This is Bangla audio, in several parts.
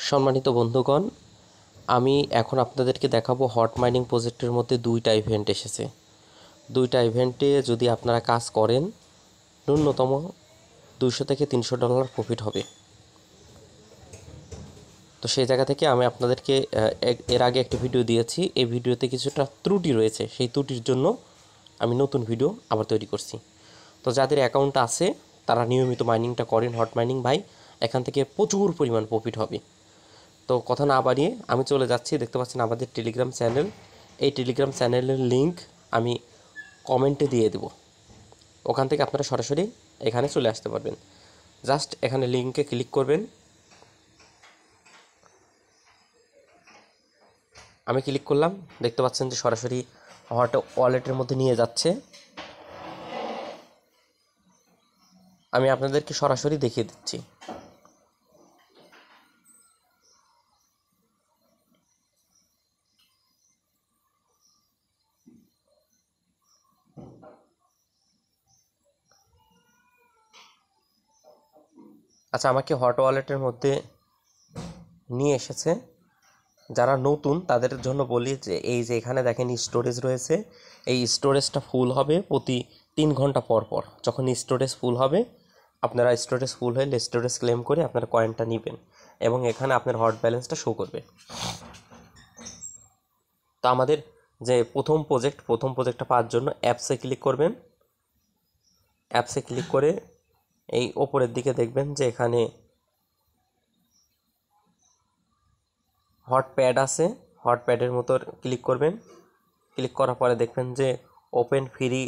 সম্মানিত বন্ধুগণ, আমি এখন আপনাদেরকে দেখাবো হট মাইনিং প্রজেক্টের মধ্যে দুইটা ইভেন্ট এসেছে। দুইটা ইভেন্টে যদি আপনারা কাজ করেন ন্যূনতম $200 থেকে $300 প্রফিট হবে। তো সেই জায়গা থেকে আমি আপনাদেরকে এর আগে একটি ভিডিও দিয়েছি। এই ভিডিওতে কিছুটা ত্রুটি রয়েছে, সেই ত্রুটির জন্য আমি নতুন ভিডিও আবার তৈরি করছি। তো যাদের অ্যাকাউন্ট আছে তারা নিয়মিত মাইনিংটা করেন, হট মাইনিং ভাই, এখান থেকে প্রচুর পরিমাণ প্রফিট হবে। তো কথা না বাড়িয়ে আমি চলে যাচ্ছি। দেখতে পাচ্ছেন আমাদের টেলিগ্রাম চ্যানেল। এই টেলিগ্রাম চ্যানেলের লিঙ্ক আমি কমেন্টে দিয়ে দেব। ওখান থেকে আপনারা সরাসরি এখানে চলে আসতে পারবেন। জাস্ট এখানে লিঙ্কে ক্লিক করবেন। আমি ক্লিক করলাম, দেখতে পাচ্ছেন যে সরাসরি হট ওয়ালেটের মধ্যে নিয়ে যাচ্ছে। আমি আপনাদেরকে সরাসরি দেখিয়ে দিচ্ছি। আচ্ছা, আমাকে হট ওয়ালেটের মধ্যে নিয়ে এসেছে। যারা নতুন তাদের জন্য বলি যে এই যে এখানে দেখেন স্টোরেজ রয়েছে, এই স্টোরেজটা ফুল হবে প্রতি 3 ঘন্টা পর পর। যখন স্টোরেজ ফুল হবে আপনারা স্টোরেজ ফুল হলে স্টোরেজ ক্লেম করে আপনারা কয়েনটা নেবেন এবং এখানে আপনার হট ব্যালেন্সটা শো করবে। তো আমাদের যে প্রথম প্রজেক্টটা পাওয়ার জন্য অ্যাপসে ক্লিক করবেন। অ্যাপসে ক্লিক করে এই ওপরের দিকে দেখবেন যে এখানে হট প্যাড আছে, হট প্যাডের মতো ক্লিক করবেন। ক্লিক করার পরে দেখবেন যে ওপেন ফ্রি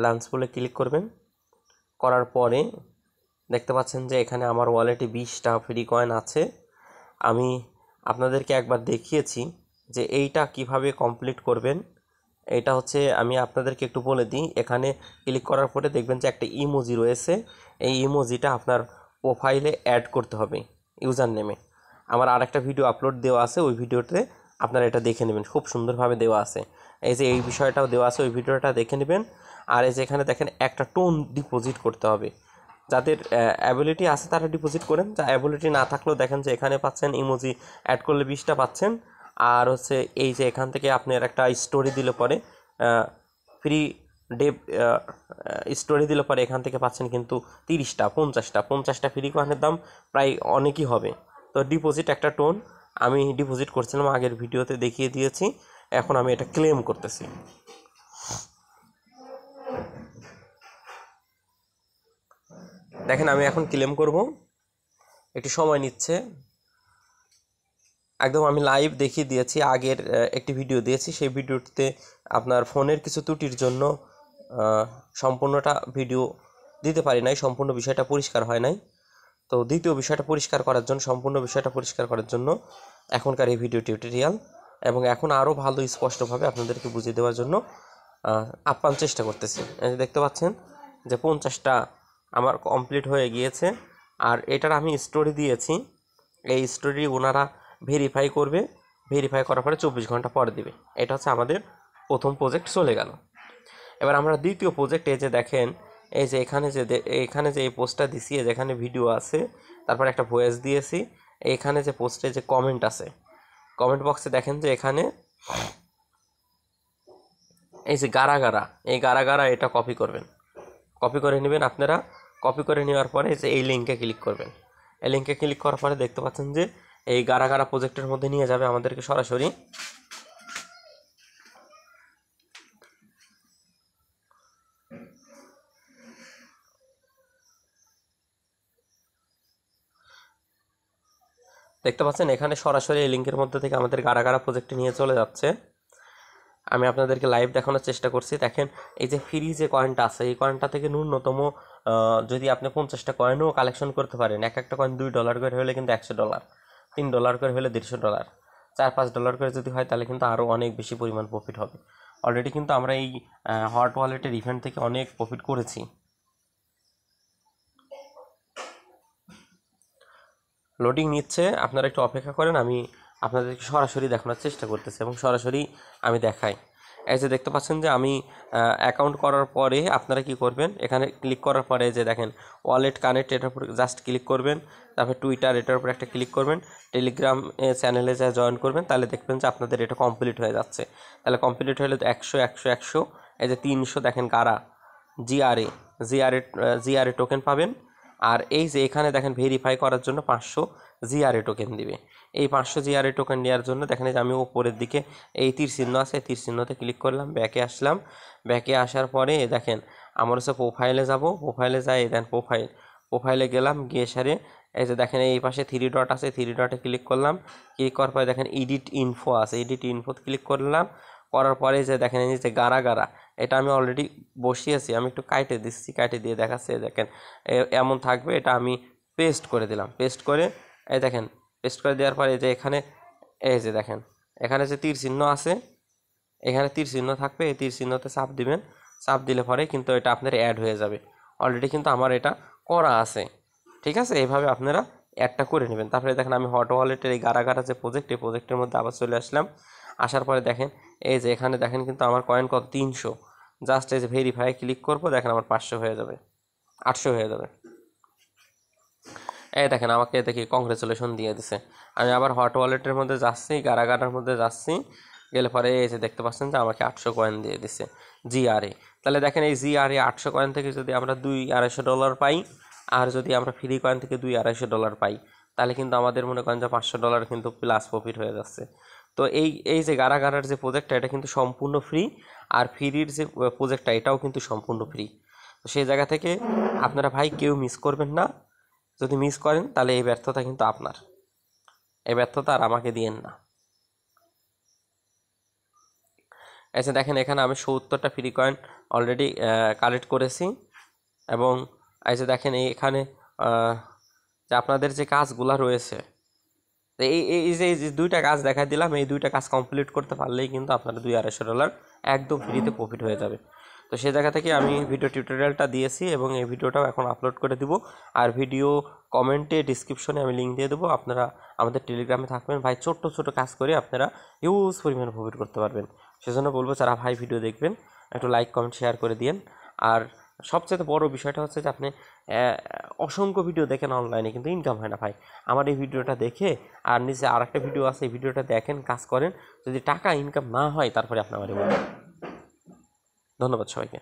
লাঞ্চ পুলে ক্লিক করবেন। করার পরে দেখতে পাচ্ছেন যে এখানে আমার ওয়ালেটে 20টা ফ্রি কয়েন আছে। আমি আপনাদেরকে একবার দেখিয়েছি যে এইটা কিভাবে কমপ্লিট করবেন। এইটা হচ্ছে, আমি আপনাদেরকে একটু বলে দিই। এখানে ক্লিক করার পরে দেখবেন যে একটা ইমোজি রয়েছে। এই ইমোজিটা আপনার প্রোফাইলে অ্যাড করতে হবে ইউজার নেমে। আমার আরেকটা ভিডিও আপলোড দেওয়া আছে, ওই ভিডিওতে আপনারা এটা দেখে নেবেন, খুব সুন্দরভাবে দেওয়া আছে। এই যে এই বিষয়টাও দেওয়া আছে, ওই ভিডিওটা দেখে নেবেন। আর এই যে এখানে দেখেন একটা টোন ডিপোজিট করতে হবে। যাদের অ্যাবিলিটি আছে তারা ডিপোজিট করেন, যা অ্যাবিলিটি না থাকলেও দেখেন যে এখানে পাচ্ছেন ইমোজি অ্যাড করলে 20টা পাচ্ছেন। আর হচ্ছে এই যে এখান থেকে আপনার একটা স্টোরি দিলে পরে ফ্রি ডেভ স্টোরি দিলে পরে এখান থেকে পাচ্ছেন কিন্তু 30টা 50টা ফ্রি কয়েনের দাম প্রায় অনেকই হবে। তো ডিপোজিট একটা টোন আমি ডিপোজিট করছিলাম, আগের ভিডিওতে দেখিয়ে দিয়েছি। এখন আমি এটা ক্লেম করতেছি। দেখেন আমি এখন ক্লেম করব, একটু সময় নিচ্ছে। একদম আমি লাইভ দেখিয়ে দিয়েছি, আগের একটি ভিডিও দিয়েছি, সেই ভিডিওতে আপনার ফোনের কিছু ত্রুটির জন্য সম্পূর্ণটা ভিডিও দিতে পারি নাই, সম্পূর্ণ বিষয়টা পরিষ্কার হয় নাই। তো দ্বিতীয় বিষয়টা পরিষ্কার করার জন্য, সম্পূর্ণ বিষয়টা পরিষ্কার করার জন্য এখনকার এই ভিডিও টিউটোরিয়াল, এবং এখন আরও ভালো স্পষ্টভাবে আপনাদেরকে বুঝিয়ে দেওয়ার জন্য আপ্রাণ চেষ্টা করতেছি। দেখতে পাচ্ছেন যে 50টা আমার কমপ্লিট হয়ে গিয়েছে। আর এটার আমি স্টোরি দিয়েছি, এই স্টোরি ওনারা ভেরিফাই করবে, ভেরিফাই করার পরে 24 ঘন্টা পরে দেবে। এটা হচ্ছে আমাদের প্রথম প্রজেক্ট চলে গেল। এবার আমরা দ্বিতীয় প্রজেক্ট, এই যে দেখেন এই যে এখানে যে এই পোস্টটা দিছি, যেখানে ভিডিও আছে, তারপর একটা ভয়েস দিয়েছি। এইখানে যে পোস্টে যে কমেন্ট আছে, কমেন্ট বক্সে দেখেন যে এখানে এই যে এই গারা এটা কপি করবেন, কপি করে নেবেন আপনারা। কপি করে নেওয়ার পরে যে এই লিঙ্কে ক্লিক করবেন। এই লিঙ্কে ক্লিক করার পরে দেখতে পাচ্ছেন যে এই গারা প্রজেক্টের মধ্যে নিয়ে যাবে আমাদেরকে সরাসরি। দেখতে পাচ্ছেন এখানে সরাসরি এই লিঙ্কের মধ্যে থেকে আমাদের গারা প্রজেক্টে নিয়ে চলে যাচ্ছে। আমি আপনাদেরকে লাইভ দেখানোর চেষ্টা করছি। দেখেন এই যে ফ্রি যে কয়েনটা আছে, এই কয়েনটা থেকে ন্যূনতম যদি আপনি 50টা কয়েনও কালেকশন করতে পারেন, এক একটা কয়েন $2 করে হলে কিন্তু $100, $3 করে হলে $150, $4-5 করে যদি হয় তাহলে কিন্তু আরও অনেক বেশি পরিমাণ প্রফিট হবে। অলরেডি কিন্তু আমরা এই হট ওয়ালেটের ইভেন্ট থেকে অনেক প্রফিট করেছি। লোডিং নিচ্ছে, আপনারা একটু অপেক্ষা করেন। আমি আপনাদেরকে সরাসরি দেখানোর চেষ্টা করতেছি এবং সরাসরি আমি দেখাই। এই যে দেখতে পাচ্ছেন যে আমি অ্যাকাউন্ট করার পরে আপনারা কি করবেন, এখানে ক্লিক করার পরে যে দেখেন ওয়ালেট কানেক্ট, এটার উপর জাস্ট ক্লিক করবেন। তারপর টুইটার, এটার উপর একটা ক্লিক করবেন। টেলিগ্রাম চ্যানেলে যা জয়েন করবেন, তাহলে দেখবেন যে আপনাদের এটা কমপ্লিট হয়ে যাচ্ছে। তাহলে কমপ্লিট হলে 100 100 100, এই যে 300 দেখেন গারা জিআরএ জিআরএ টোকেন পাবেন। আর এই যে এখানে দেখেন ভেরিফাই করার জন্য 500 জিআরএ টোকেন দিবে। এই 500 জিআরএ টোকেন নেওয়ার জন্য দেখেন যে আমি উপরের দিকে এই তীর চিহ্ন আছে, তীর চিহ্নতে ক্লিক করলাম, ব্যাকে আসলাম। ব্যাকে আসার পরে দেখেন আমার হচ্ছে প্রোফাইলে যাব, প্রোফাইলে যাই দেন প্রোফাইলে গেলাম, গিয়ে সারে এই যে দেখেন এই পাশে 3 ডট আছে, 3 ডটে ক্লিক করলাম। ক্লিক করার পরে দেখেন এডিট ইনফো আছে, এডিট ইনফোতে ক্লিক করলাম। করার পরে যে দেখেন এই যে গারা এটা আমি অলরেডি বসিয়েছি, আমি একটু কাটে দিচ্ছি, কাটে দিয়ে দেখাচ্ছে দেখেন এমন থাকবে। এটা আমি পেস্ট করে দিলাম, পেস্ট করে এই দেখেন পেস্ট করে দেওয়ার পরে যে এখানে এই যে দেখেন এখানে যে তীর চিহ্ন আছে, এখানে তীর চিহ্ন থাকবে, এই তীর চিহ্নতে চাপ দিবেন। চাপ দিলে পরে কিন্তু এটা আপনার অ্যাড হয়ে যাবে। অলরেডি কিন্তু আমার এটা করা আছে, ঠিক আছে। এইভাবে আপনারা অ্যাডটা করে নেবেন। তারপরে দেখেন আমি হট ওয়ালেটের এই গারা যে প্রজেক্ট, এই প্রজেক্টের মধ্যে আবার চলে আসলাম। আসার পরে দেখেন এই যে এখানে দেখেন কিন্তু আমার কয়েন কত 300। জাস্ট এই যে ভেরিফাই ক্লিক করবো, দেখেন আমার 500 হয়ে যাবে, 800 হয়ে যাবে। এই দেখেন আমাকে দেখি কংগ্রেচুলেশন দিয়ে দিছে। আমি আবার হট ওয়ালেটের মধ্যে যাচ্ছি, গারার মধ্যে যাচ্ছি, গেলে পরে এই যে দেখতে পাচ্ছেন যে আমাকে 800 কয়েন দিয়ে দিছে জিআরএ। তাহলে দেখেন এই জিআরএ 800 কয়েন থেকে যদি আমরা $200-250 পাই, আর যদি আমরা ফ্রি কয়েন থেকে $200-250 পাই, তাহলে কিন্তু আমাদের মনে করেন যে $500 কিন্তু প্লাস প্রফিট হয়ে যাচ্ছে। তো এই যে গারার যে প্রজেক্টটা, এটা কিন্তু সম্পূর্ণ ফ্রি। আর ফ্রির যে প্রজেক্টটা, এটাও কিন্তু সম্পূর্ণ ফ্রি। তো সেই জায়গা থেকে আপনারা ভাই কেউ মিস করবেন না। যদি মিস করেন তাহলে এই ব্যর্থতা কিন্তু আপনার, এই ব্যর্থতা আর আমাকে দিয়েন না। আচ্ছা দেখেন এখানে আমি 70টা ফ্রি কয়েন অলরেডি কালেক্ট করেছি। এবং এই যে দেখেন এখানে যে আপনাদের যে কাজগুলো রয়েছে, এই যে 2টা কাজ দেখা দিলাম, এই 2টা কাজ কমপ্লিট করতে পারলেই কিন্তু আপনার $200-250 একদম ফ্রিতে প্রফিট হয়ে যাবে। তো সেই জায়গা থেকে আমি ভিডিও টিউটোরিয়ালটা দিয়েছি এবং এই ভিডিওটাও এখন আপলোড করে দিব। আর ভিডিও কমেন্টে ডিসক্রিপশনে আমি লিঙ্ক দিয়ে দেবো, আপনারা আমাদের টেলিগ্রামে থাকবেন ভাই। ছোট্ট কাজ করে আপনারা হিউজ পরিমাণে প্রফিট করতে পারবেন। সেজন্য বলবো যারা ভাই ভিডিও দেখবেন একটু লাইক কমেন্ট শেয়ার করে দিন। আর সবচেয়ে বড় বিষয়টা হচ্ছে যে আপনি অসংখ্য ভিডিও দেখেন অনলাইনে, কিন্তু ইনকাম হয় না ভাই। আমার এই ভিডিওটা দেখে আর নিচে আর একটা ভিডিও আছে, এই ভিডিওটা দেখেন, কাজ করেন, যদি টাকা ইনকাম না হয় তারপরে আপনি আমাকে বলবেন। ধন্যবাদ সবাইকে।